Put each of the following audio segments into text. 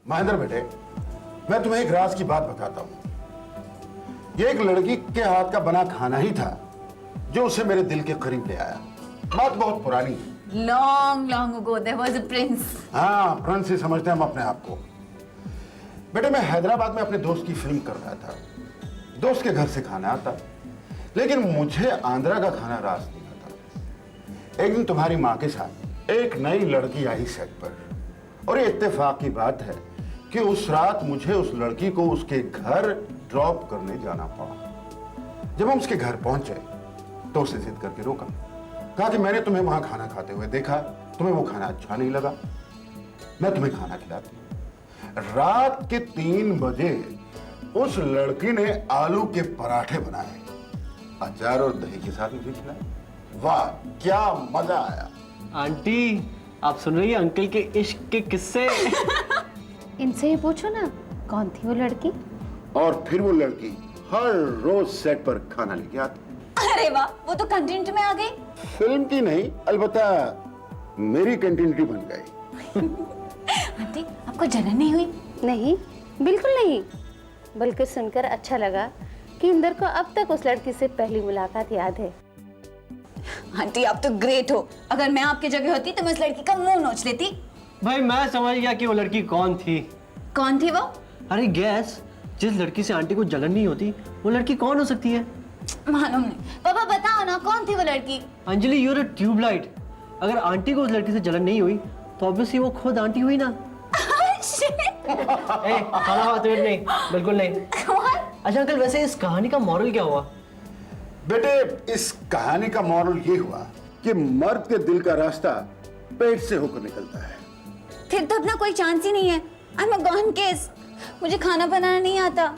महेंद्र बेटे, मैं तुम्हें एक राज की बात बताता हूं। ये एक लड़की के हाथ का बना खाना ही था जो उसे मेरे दिल के करीब ले आया। बात बहुत पुरानी है। Long, long ago, there was a prince. हाँ, प्रिंस ही समझते हैं हम अपने आप को। बेटे, मैं हैदराबाद में अपने दोस्त की फिल्म कर रहा था। दोस्त के घर से खाना आता, लेकिन मुझे आंध्रा का खाना रास नहीं आता। एक दिन तुम्हारी माँ के साथ एक नई लड़की आई सेट पर, और ये इत्तेफाक की बात है कि उस रात मुझे उस लड़की को उसके घर ड्रॉप करने जाना पड़ा। जब हम उसके घर पहुंचे तो उसे जिद करके रोका, कहा कि मैंने तुम्हें वहां खाना खाते हुए देखा, तुम्हें वो खाना अच्छा नहीं लगा, मैं तुम्हें खाना खिलाती हूं। रात के 3 बजे उस लड़की ने आलू के पराठे बनाए, अचार और दही के साथ मुझे खिलाए। वाह, क्या मजा आया। आंटी, आप सुन रही हैं अंकल के इश्क के किस्से? इनसे ही पूछो ना, कौन थी वो लड़की? और फिर वो लड़की हर रोज सेट पर खाना लेके आती। अरे वाह, वो तो कंटेंट में आ गई। फिल्म की नहीं, अलबत्ता मेरी कंटिन्यूटी बन गई। आंटी, आपको जलन नहीं हुई? नहीं, बिल्कुल नहीं। बल्कि सुनकर अच्छा लगा कि इंदर को अब तक उस लड़की से पहली मुलाकात याद है। आंटी, आप तो ग्रेट हो। अगर मैं आपकी जगह होती तो मैं इस लड़की का मुंह नोच लेती। भाई मैं समझ गया कि वो लड़की कौन थी। कौन थी वो? अरे गैस, जिस लड़की से आंटी को जलन नहीं होती वो लड़की कौन हो सकती है? मालूम नहीं। पापा बताओ ना, कौन थी वो लड़की? Anjali, your a tubelight. अगर आंटी को उस लड़की से जलन नहीं हुई तो ऑब्वियसली वो खुद आंटी हुई ना। खाना खाते हुए नहीं, बिल्कुल नहीं। अच्छा अंकल, वैसे इस कहानी का मॉरल क्या हुआ? बेटे, इस कहानी का मॉरल ये हुआ कि मर्द के दिल का रास्ता पेट से होकर निकलता है। फिर तो अपना कोई चांस ही नहीं है। I am a gone case. मुझे खाना बनाना नहीं आता।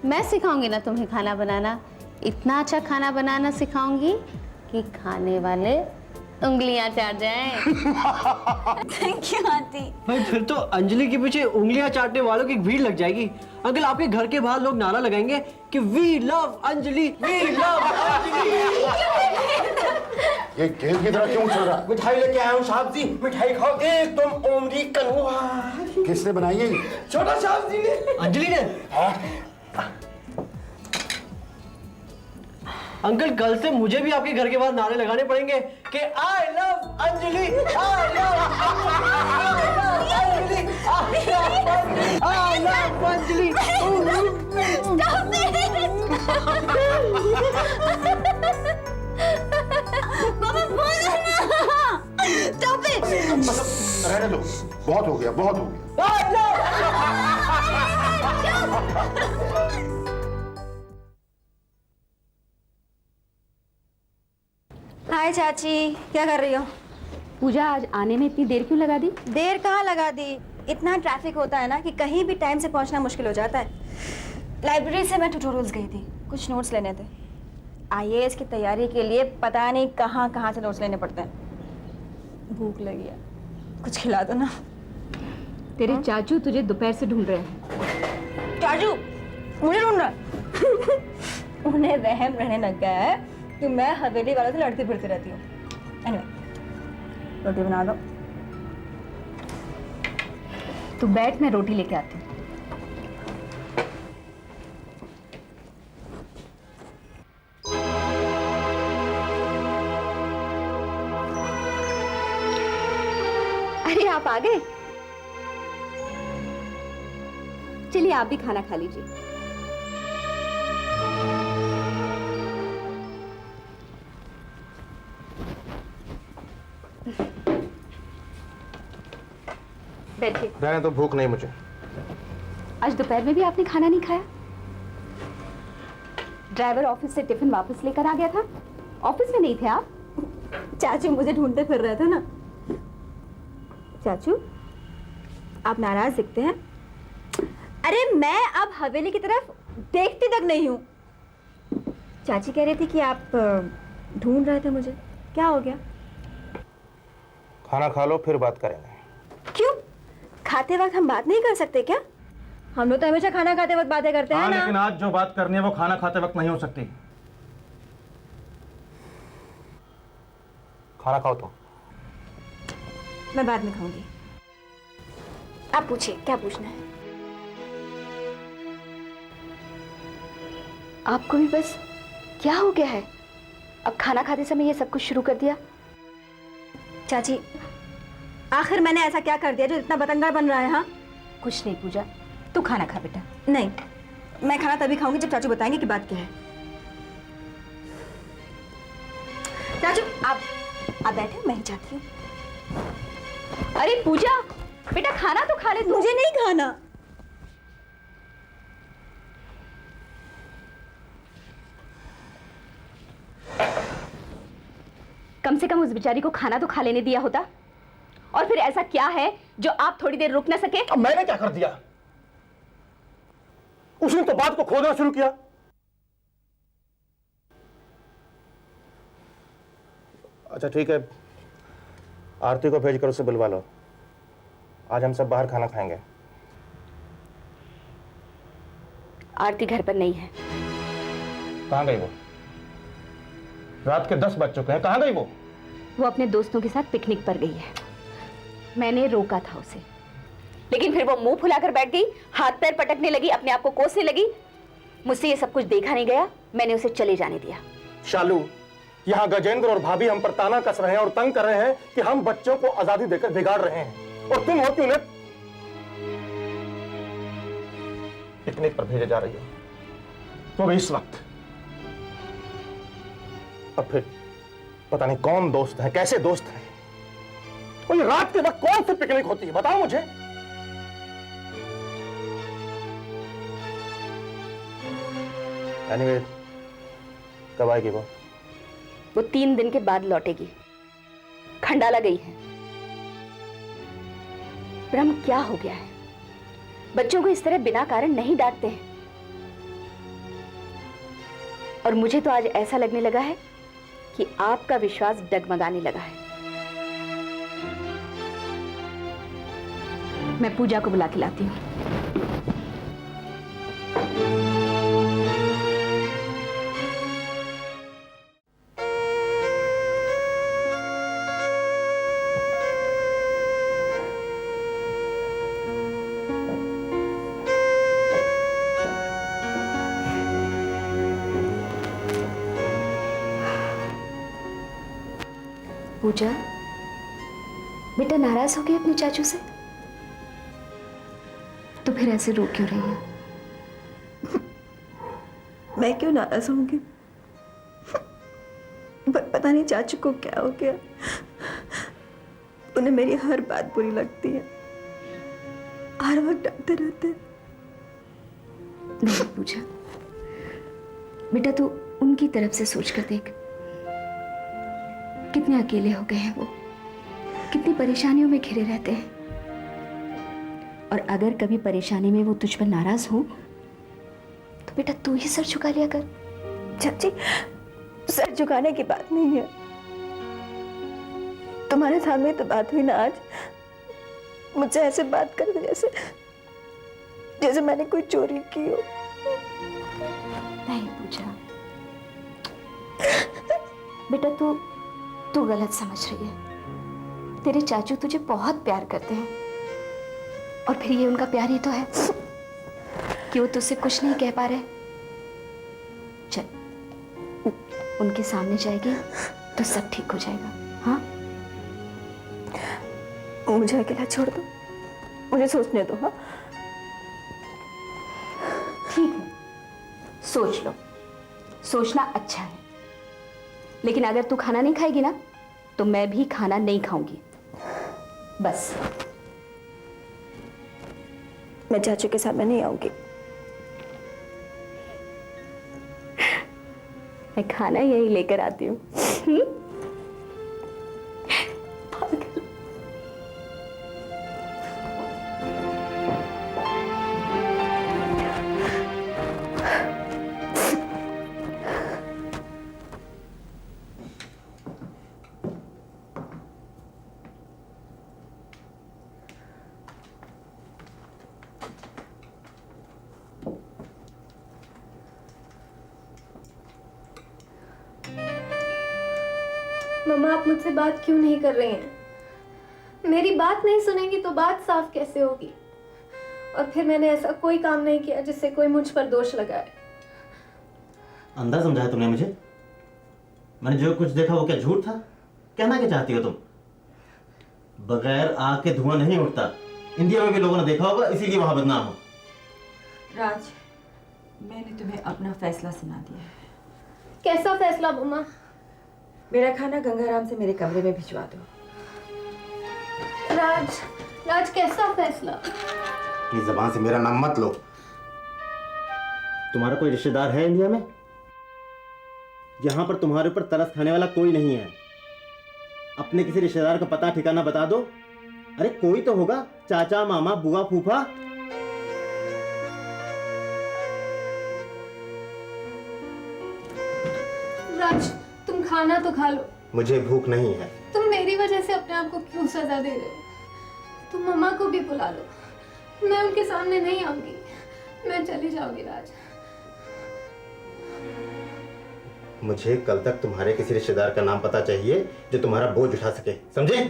मैं सिखाऊंगी ना तुम्हें खाना बनाना। इतना अच्छा खाना बनाना सिखाऊंगी कि खाने वाले उंगलियां चाट जाएं। Thank you aunty. भाई फिर तो अंजलि के पीछे उंगलियां चाटने वालों की भीड़ लग जाएगी। अंकल, आपके घर के बाहर लोग नारा लगाएंगे कि we love Anjali, we love Anjali. ये गेंद की तरह क्यों चल रहा है? मिठाई लेके आया हूँ साहब जी, मिठाई खाओगे एकदम अमेरिकन हुआ। किसने बनाई है? छोटा साहब जी ने। अंजलि ने? अंकल, कल से मुझे भी आपके घर के बाहर नारे लगाने पड़ेंगे कि I love Anjali, I love Anjali, I love Anjali. पापा बोलो ना। Stop it. रहने दो, बहुत हो गया, बहुत हो गया। हाय चाची, क्या कर रही हो? पूजा, आज आने में इतनी देर क्यों लगा दी? देर कहाँ लगा दी? इतना ट्रैफिक होता है ना कि कहीं भी टाइम से पहुंचना मुश्किल हो जाता है। लाइब्रेरी से मैं ट्यूटोरियल्स गई थी, कुछ नोट्स लेने थे। आईएएस की तैयारी के लिए पता नहीं कहाँ कहाँ से नोट्स लेने पड़ते हैं। भूख लगी है, कुछ खिला दो ना। तेरे चाचू तुझे दोपहर से ढूंढ रहे हैं। चाचू मुझे ढूंढ रहा है? उन्हें वहम रहने लग गया है कि मैं हवेली वालों से लड़ती फिरती रहती हूँ। Anyway, रोटी बना दो। तू बैठ, मैं रोटी लेके आती हूँ। अरे आप आ गए? चलिए आप भी खाना खा लीजिए। बैठिए। रहने तो, भूख नहीं मुझे। आज दोपहर में भी आपने खाना नहीं खाया? ड्राइवर ऑफिस से टिफिन वापस लेकर आ गया था। ऑफिस में नहीं थे आप? चाचू मुझे ढूंढते फिर रहे थे ना। चाचू, आप नाराज दिखते हैं। अरे मैं अब हवेली की तरफ देखती तक नहीं हूँ। चाची कह रही थी कि आप ढूंढ रहे थे मुझे, क्या हो गया? खाना खा लो फिर बात करेंगे। क्यों? खाते वक्त हम बात नहीं कर सकते क्या? हम लोग तो हमेशा खाना खाते वक्त बातें करते हैं ना। लेकिन आज जो बात करनी है वो खाना खाते वक्त नहीं हो सकती। खाना खाओ तो। मैं बाद में खाऊंगी। आप पूछिए, क्या पूछना है? आपको भी बस क्या हो गया है? अब खाना खाते समय ये सब कुछ शुरू कर दिया? चाची, आखिर मैंने ऐसा क्या कर दिया जो इतना बतंगड़ बन रहा है? हाँ, कुछ नहीं पूजा, तू खाना खा बेटा। नहीं, मैं खाना तभी खाऊंगी जब चाचू बताएंगे कि बात क्या है। चाचू आप बैठे, मैं ही जाती हूँ। अरे पूजा बेटा, खाना तो खा ले। मुझे नहीं खाना। कम से कम उस बेचारी को खाना तो खा लेने दिया होता। और फिर ऐसा क्या है जो आप थोड़ी देर रुक ना सके? अब मैंने क्या कर दिया? उसने तो बात को खोदना शुरू किया। अच्छा ठीक है, आरती को भेजकर उसे बुलवा लो। आज हम सब बाहर खाना खाएंगे। आरती घर पर नहीं है। कहां गई वो? रात के 10 बज चुके हैं, कहां गई वो? वो अपने दोस्तों के साथ पिकनिक पर गई है। मैंने रोका था उसे, लेकिन फिर वो मुंह फुलाकर बैठ गई, हाथ पैर पटकने लगी, अपने आप को कोसने लगी। मुझसे ये सब कुछ देखा नहीं गया, मैंने उसे चले जाने दिया। शालू, यहाँ गजेंद्र और भाभी हम पर ताना कस रहे हैं और तंग कर रहे हैं कि हम बच्चों को आजादी देकर बिगाड़ रहे हैं, और तुम हो कि उन्हें पिकनिक पर भेजे जा रही हो, तो भी इस वक्त। अब फिर पता नहीं कौन दोस्त है, कैसे दोस्त है। और ये रात के वक्त कौन सी पिकनिक होती है, बताओ मुझे। एनीवे, कब आएगी वो? वो 3 दिन के बाद लौटेगी। खंडाला गई है। ब्रह्म, क्या हो गया है? बच्चों को इस तरह बिना कारण नहीं डांटते हैं। और मुझे तो आज ऐसा लगने लगा है कि आपका विश्वास डगमगाने लगा है। मैं पूजा को बुला के लाती हूँ। पूजा बेटा, नाराज हो गई अपने चाचू से? तो फिर ऐसे रो क्यों रही है? मैं क्यों नाराज होंगी? पता नहीं चाचू को क्या हो गया, उन्हें मेरी हर बात बुरी लगती है, हर वक्त डांटते रहते हैं। नहीं पूजा बेटा, तू उनकी तरफ से सोच कर देख। कितने अकेले हो गए हैं वो, कितनी परेशानियों में घिरे रहते हैं। और अगर कभी परेशानी में वो तुझ पर नाराज हो तो बेटा तू ही सर झुका लिया कर। चाची, सर झुकाने की बात नहीं है। तुम्हारे सामने तो बात हुई ना आज, मुझसे ऐसे बात कर जैसे जैसे मैंने कोई चोरी की हो। नहीं पूजा बेटा, तू गलत समझ रही है। तेरे चाचू तुझे बहुत प्यार करते हैं, और फिर ये उनका प्यार ही तो है कि वो तुझसे कुछ नहीं कह पा रहे। चल, उनके सामने जाएगी तो सब ठीक हो जाएगा। हाँ, मुझे अकेला छोड़ दो, मुझे सोचने दो। हाँ ठीक है, सोच लो। सोचना अच्छा है, लेकिन अगर तू खाना नहीं खाएगी ना तो मैं भी खाना नहीं खाऊंगी। बस। मैं चाचू के सामने नहीं आऊंगी। मैं खाना यही लेकर आती हूँ। मम्मा, आप मुझसे बात क्यों नहीं कर रही हैं? मेरी बात नहीं सुनेंगी तो बात साफ कैसे होगी? और फिर मैंने ऐसा कोई काम नहीं किया जिससे कोई मुझ पर दोष लगाए। अंधा समझाया तुमने मुझे? मैंने जो कुछ देखा वो क्या झूठ था? कहना क्या चाहती हो तुम? बगैर आग के धुआं नहीं उठता। इंडिया में भी लोगों ने देखा होगा, इसीलिए वहां बदनाम हो। राज, मैंने तुम्हें अपना फैसला सुना दिया है। कैसा फैसला मम्मा? मेरा खाना गंगाराम से मेरे कमरे में भिजवा दो। राज, राज कैसा फैसला? अपनी जबान से मेरा नाम मत लो। तुम्हारा कोई रिश्तेदार है इंडिया में? यहां पर तुम्हारे ऊपर तरस खाने वाला कोई नहीं है। अपने किसी रिश्तेदार का पता ठिकाना बता दो। अरे कोई तो होगा, चाचा, मामा, बुआ, फूफा। राज, तुम खाना तो खा लो। मुझे भूख नहीं है। तुम मेरी वजह से अपने आप को क्यों सजा दे रहे हो? तुम मम्मा को भी बुला लो, मैं उनके सामने नहीं आऊंगी। मैं चली जाऊंगी राज। मुझे कल तक तुम्हारे किसी रिश्तेदार का नाम पता चाहिए जो तुम्हारा बोझ उठा सके, समझे?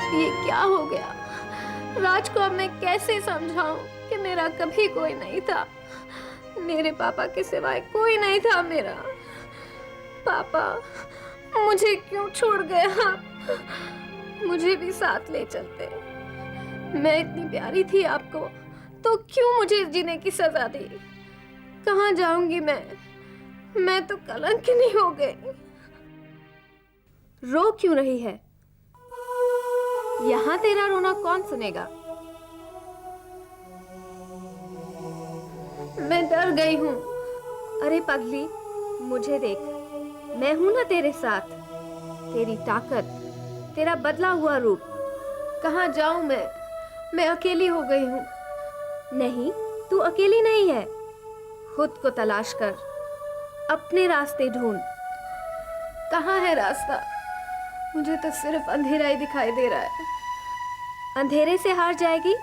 ये क्या हो गया? राज को अब मैं कैसे समझाऊं कि मेरा कभी कोई नहीं था। मेरे पापा के सिवाय कोई नहीं था मेरा। पापा, मुझे क्यों छोड़ गए आप? मुझे भी साथ ले चलते। मैं इतनी प्यारी थी आपको, तो क्यों मुझे जीने की सजा दी? कहाँ जाऊंगी मैं तो कलंकिनी हो गई। रो क्यों रही है? यहाँ तेरा रोना कौन सुनेगा? मैं डर गई हूँ। अरे पगली, मुझे देख, मैं हूं ना तेरे साथ। तेरी ताकत, तेरा बदला हुआ रूप। कहाँ जाऊं मैं अकेली हो गई हूँ। नहीं, तू अकेली नहीं है। खुद को तलाश कर, अपने रास्ते ढूंढ। कहाँ है रास्ता? मुझे तो सिर्फ अंधेरा ही दिखाई दे रहा है। अंधेरे से हार जाएगी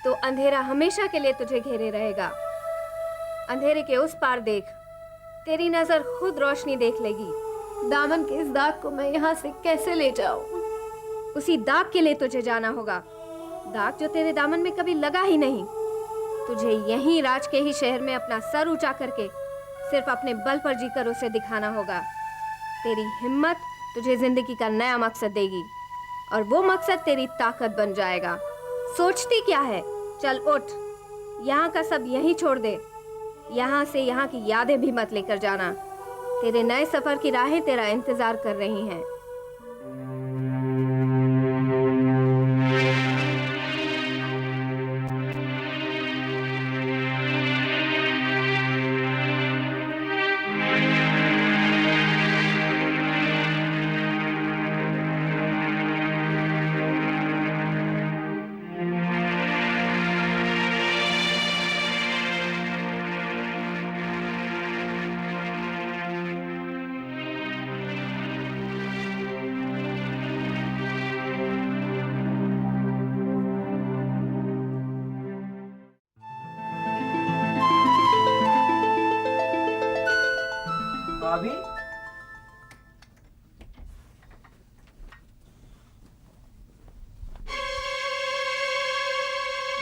तो अंधेरा हमेशा के लिए तुझे घेरे रहेगा। अंधेरे के उस पार देख, तेरी नजर खुद रोशनी देख लेगी। दामन के इस दाग को मैं यहाँ से कैसे ले जाऊं? उसी दाग के लिए तुझे जाना होगा, दाग जो तेरे दामन में कभी लगा ही नहीं। तुझे यहीं राज के ही शहर में अपना सर ऊंचा करके सिर्फ अपने बल पर जीकर उसे दिखाना होगा। तेरी हिम्मत तुझे जिंदगी का नया मकसद देगी और वो मकसद तेरी ताकत बन जाएगा। सोचती क्या है? चल उठ, यहाँ का सब यहीं छोड़ दे। यहाँ से यहाँ की यादें भी मत लेकर जाना। तेरे नए सफर की राहें तेरा इंतजार कर रही हैं। भाभी,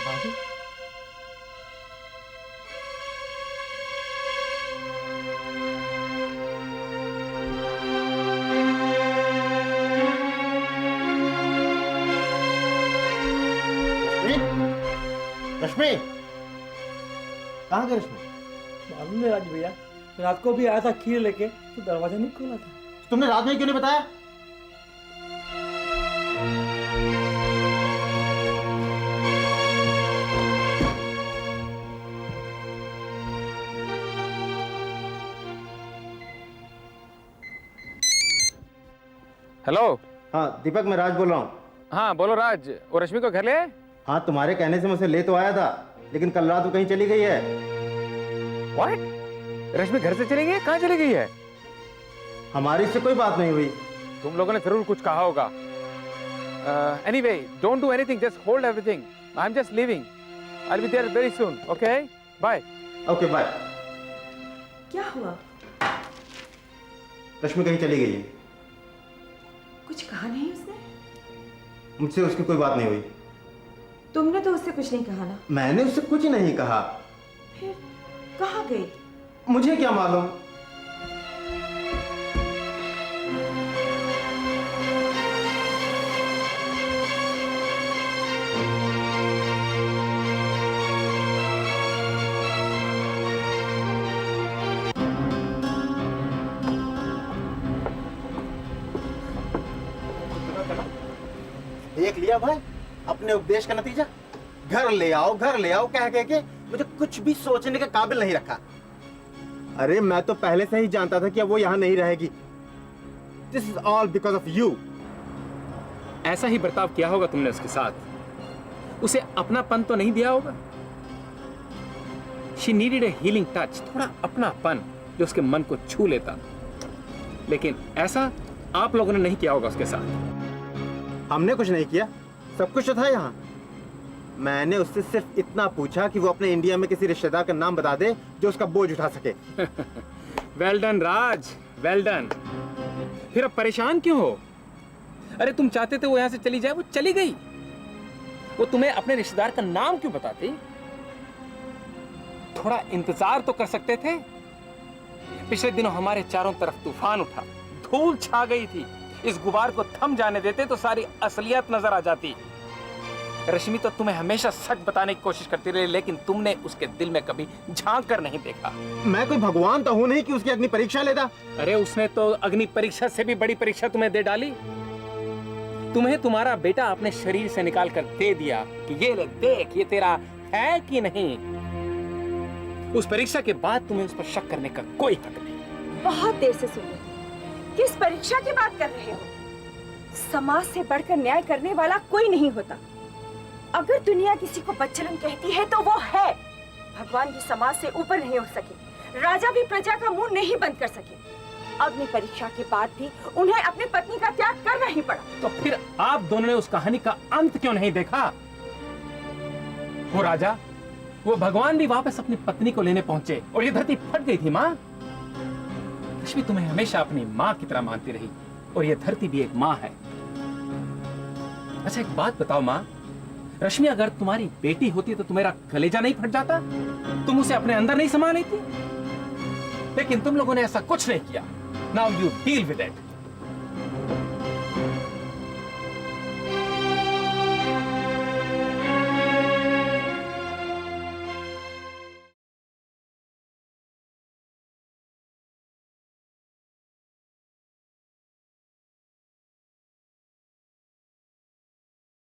भाभी, रश्मि, कहाँ गए रश्मि? मालूम नहीं राज भैया, रात को भी आया था खीर लेके, तो दरवाजा नहीं खोला था। तुमने रात में क्यों नहीं बताया? हेलो, हाँ दीपक, मैं राज बोल रहा हूँ। हाँ बोलो राज, और रश्मि को घर ले आए? हाँ, तुम्हारे कहने से मैं उसे ले तो आया था, लेकिन कल रात वो कहीं चली गई है। What? रश्मि घर से चली गई है? कहाँ चली गई है? हमारी इससे कोई बात नहीं हुई। तुम लोगों ने जरूर कुछ कहा होगा। Anyway, don't do anything, just hold everything. I'm just leaving. I'll be there very soon. Okay? Bye. Okay bye. क्या हुआ? रश्मि कहीं चली गई है। कुछ कहा नहीं उसने? मुझसे उसकी कोई बात नहीं हुई। तुमने तो उससे कुछ नहीं कहा ना? मैंने उससे कुछ नहीं कहा। फिर कहाँ गई? मुझे क्या मालूम। देख लिया भाई अपने उपदेश का नतीजा। घर ले आओ कह के मुझे कुछ भी सोचने के काबिल नहीं रखा। अरे मैं तो पहले से ही जानता था कि अब वो यहाँ नहीं रहेगी। This is all because of you. ऐसा ही बर्ताव किया होगा तुमने उसके साथ। उसे अपनापन तो नहीं दिया होगा। She needed a healing touch, थोड़ा अपनापन जो उसके मन को छू लेता। लेकिन ऐसा आप लोगों ने नहीं किया होगा उसके साथ। हमने कुछ नहीं किया, सब कुछ तो था यहाँ। मैंने उससे सिर्फ इतना पूछा कि वो अपने इंडिया में किसी रिश्तेदार का नाम बता दे जो उसका बोझ उठा सके। वेल डन राज, वेल डन। फिर अब परेशान क्यों हो? अरे तुम चाहते थे वो यहाँ से चली जाए, वो चली गई। वो तुम्हें अपने रिश्तेदार का नाम क्यों बताती? थोड़ा इंतजार तो कर सकते थे। पिछले दिनों हमारे चारों तरफ तूफान उठा, धूल छा गई थी। इस गुबार को थम जाने देते तो सारी असलियत नजर आ जाती। रश्मि तो तुम्हें हमेशा सच बताने की कोशिश करती रही, लेकिन तुमने उसके दिल में कभी झांक कर नहीं देखा। मैं कोई भगवान तो हूं नहीं कि उसकी अग्नि परीक्षा लेता। अरे उसने तो अग्नि परीक्षा से भी बड़ी परीक्षा तुम्हें दे डाली। तुम्हें तुम्हारा बेटा अपने शरीर से निकाल कर दे दिया कि ये ले देख, ये तेरा है कि नहीं। उस परीक्षा के बाद तुम्हें उस पर शक करने का कोई हक नहीं। बहुत देर से सुन रही हूं। किस परीक्षा की बात कर रहे हो? समाज से बढ़कर न्याय करने वाला कोई नहीं होता। अगर दुनिया किसी को बच्चलन कहती है तो वो है। भगवान भी समाज से ऊपर नहीं उठ सके, राजा भी प्रजा का मुंह नहीं बंद कर सके। अग्नि परीक्षा के बाद भी उन्हें अपनी पत्नी का त्याग करना ही पड़ा। तो फिर आप दोनों ने उस कहानी का अंत क्यों नहीं देखा? वो राजा, वो भगवान भी वापस अपनी पत्नी को लेने पहुंचे और ये धरती फट गई थी। माँ, रश्मि तुम्हें हमेशा अपनी माँ की तरह मानती रही और ये धरती भी एक माँ है। अच्छा एक बात बताओ माँ, रश्मि अगर तुम्हारी बेटी होती तो तुम्हारा कलेजा नहीं फट जाता? तुम उसे अपने अंदर नहीं समा लेती? लेकिन तुम लोगों ने ऐसा कुछ नहीं किया। Now you deal with it.